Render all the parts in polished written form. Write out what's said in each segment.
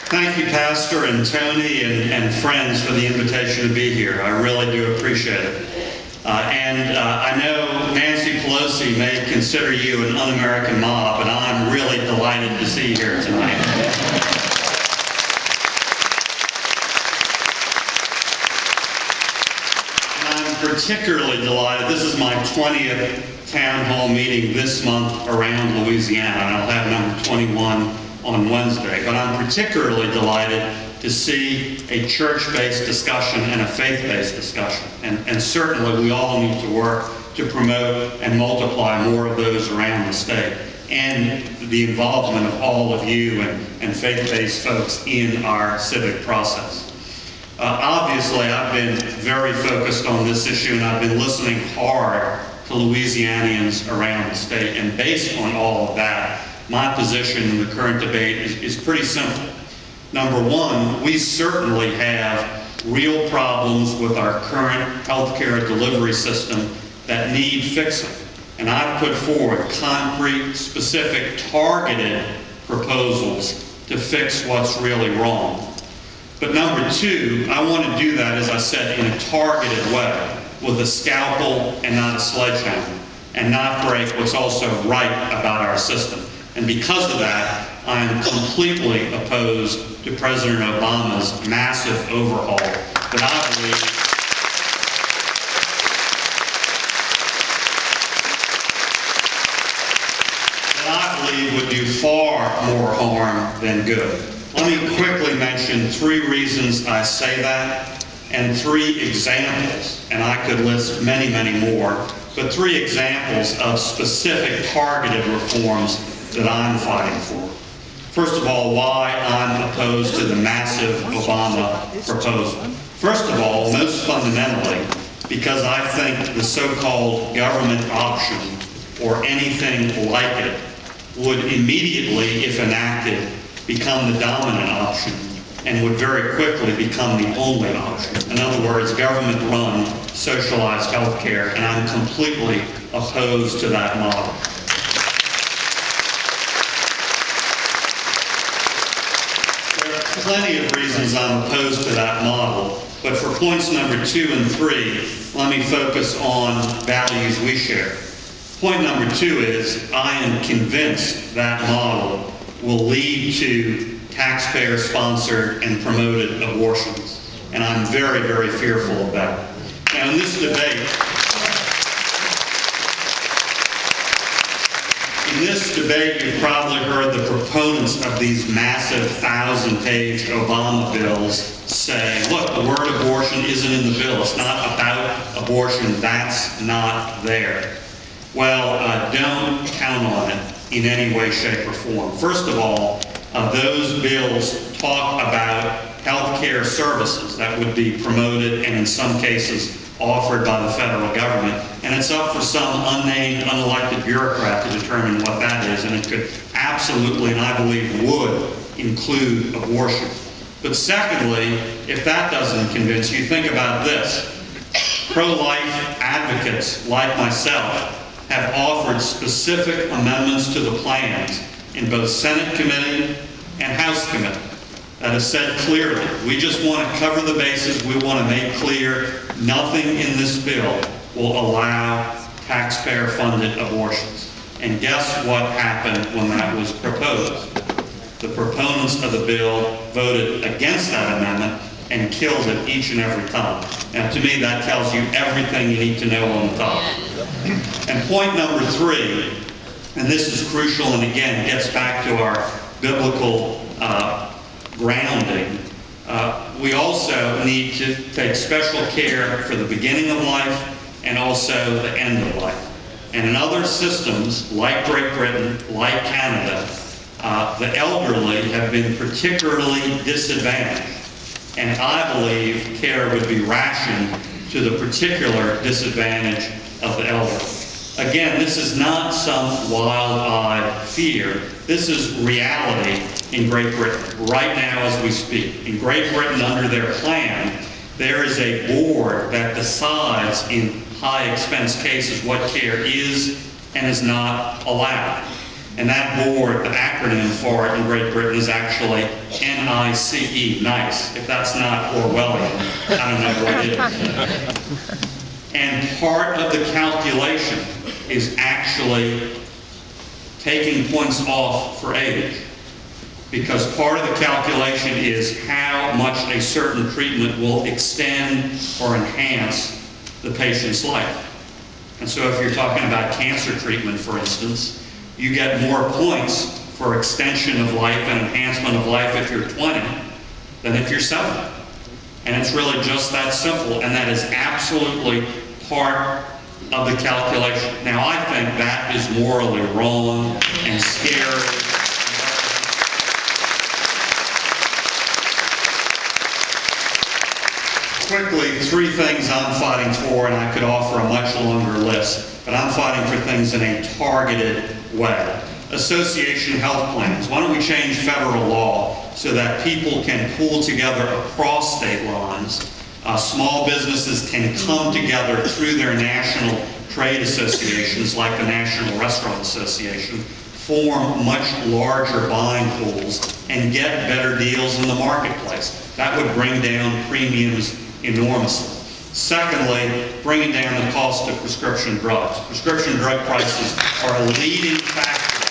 Thank you, Pastor and Tony and friends, for the invitation to be here. I really do appreciate it. I know Nancy Pelosi may consider you an un-American mob, but I'm really delighted to see you here tonight. And I'm particularly delighted. This is my 20th town hall meeting this month around Louisiana, and I'll have number 21 on Wednesday. But I'm particularly delighted to see a church-based discussion and a faith-based discussion. And certainly we all need to work to promote and multiply more of those around the state, and the involvement of all of you and faith-based folks in our civic process. Obviously, I've been very focused on this issue, and I've been listening hard to Louisianians around the state. And based on all of that, my position in the current debate is pretty simple. Number one, we certainly have real problems with our current healthcare delivery system that need fixing. And I've put forward concrete, specific, targeted proposals to fix what's really wrong. But number two, I want to do that, as I said, in a targeted way, with a scalpel and not a sledgehammer, and not break what's also right about our system. And because of that, I am completely opposed to President Obama's massive overhaul that I believe would do far more harm than good. Let me quickly mention 3 reasons I say that, and 3 examples, and I could list many, many more, but 3 examples of specific targeted reforms that I'm fighting for. First of all, why I'm opposed to the massive Obama proposal. First of all, most fundamentally, because I think the so-called government option, or anything like it, would immediately, if enacted, become the dominant option, and would very quickly become the only option. In other words, government-run, socialized health care, and I'm completely opposed to that model. Plenty of reasons I'm opposed to that model, but for points number 2 and 3, let me focus on values we share. Point number 2 is I am convinced that model will lead to taxpayer-sponsored and promoted abortions, and I'm very, very fearful of that. Now, in this debate, you've probably heard the proponents of these massive 1,000-page Obama bills say, look, the word abortion isn't in the bill. It's not about abortion. That's not there. Well, don't count on it in any way, shape, or form. First of all, those bills talk about health care services that would be promoted and in some cases offered by the federal government, and it's up for some unnamed, unelected bureaucrat to determine what that is, and it could absolutely, and I believe would, include abortion. But secondly, if that doesn't convince you, think about this. Pro-life advocates like myself have offered specific amendments to the plans in both Senate committee and House committee that has said clearly, we just want to cover the bases. We want to make clear nothing in this bill will allow taxpayer-funded abortions. And guess what happened when that was proposed? The proponents of the bill voted against that amendment and killed it each and every time. Now, to me, that tells you everything you need to know on the topic. And point number 3, and this is crucial, and again, gets back to our biblical grounding. We also need to take special care for the beginning of life and also the end of life. And in other systems, like Great Britain, like Canada, the elderly have been particularly disadvantaged. And I believe care would be rationed to the particular disadvantage of the elderly. Again, this is not some wild-eyed fear. This is reality in Great Britain right now as we speak. In Great Britain, under their plan, there is a board that decides in high-expense cases what care is and is not allowed. And that board, the acronym for it in Great Britain is actually NICE, NICE. If that's not Orwellian, I don't know what is. And part of the calculation is actually taking points off for age. Because part of the calculation is how much a certain treatment will extend or enhance the patient's life. And so if you're talking about cancer treatment, for instance, you get more points for extension of life and enhancement of life if you're 20 than if you're 70. And it's really just that simple, and that is absolutely part of the calculation. Now, I think that is morally wrong and scary. Quickly, 3 things I'm fighting for, and I could offer a much longer list, but I'm fighting for things in a targeted way. Association health plans. Why don't we change federal law so that people can pool together across state lines? Small businesses can come together through their national trade associations, like the National Restaurant Association, form much larger buying pools, and get better deals in the marketplace. That would bring down premiums enormously. Secondly, bringing down the cost of prescription drugs. Prescription drug prices are a leading factor.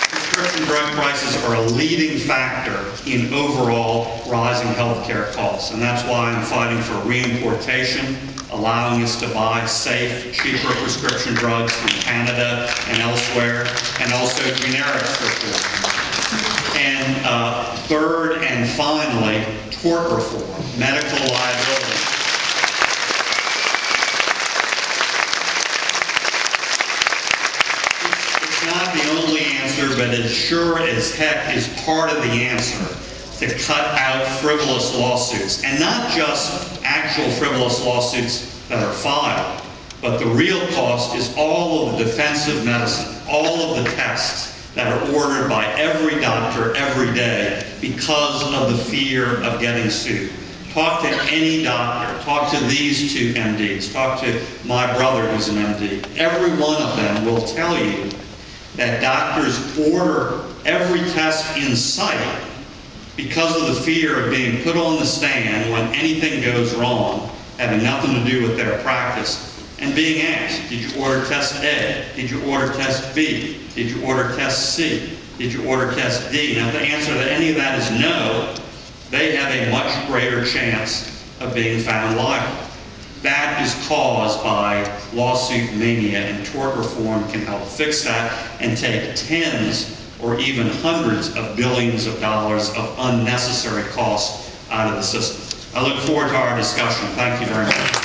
Prescription drug prices are a leading factor in overall rising healthcare costs, and that's why I'm fighting for reimportation, allowing us to buy safe, cheaper prescription drugs from Canada and elsewhere, and also generic reform. And third and finally, tort reform, medical liability. It's not the only answer, but it sure as heck is part of the answer to cut out frivolous lawsuits. And not just actual frivolous lawsuits that are filed, but the real cost is all of the defensive medicine, all of the tests that are ordered by every doctor every day because of the fear of getting sued. Talk to any doctor. Talk to these 2 MDs. Talk to my brother who's an MD. Every one of them will tell you that doctors order every test in sight because of the fear of being put on the stand when anything goes wrong, having nothing to do with their practice, and being asked, did you order test A? Did you order test B? Did you order test C? Did you order test D? Now, if the answer to any of that is no, they have a much greater chance of being found liable. That is caused by lawsuit mania, and tort reform can help fix that and take tens or even hundreds of billions of dollars of unnecessary costs out of the system. I look forward to our discussion. Thank you very much.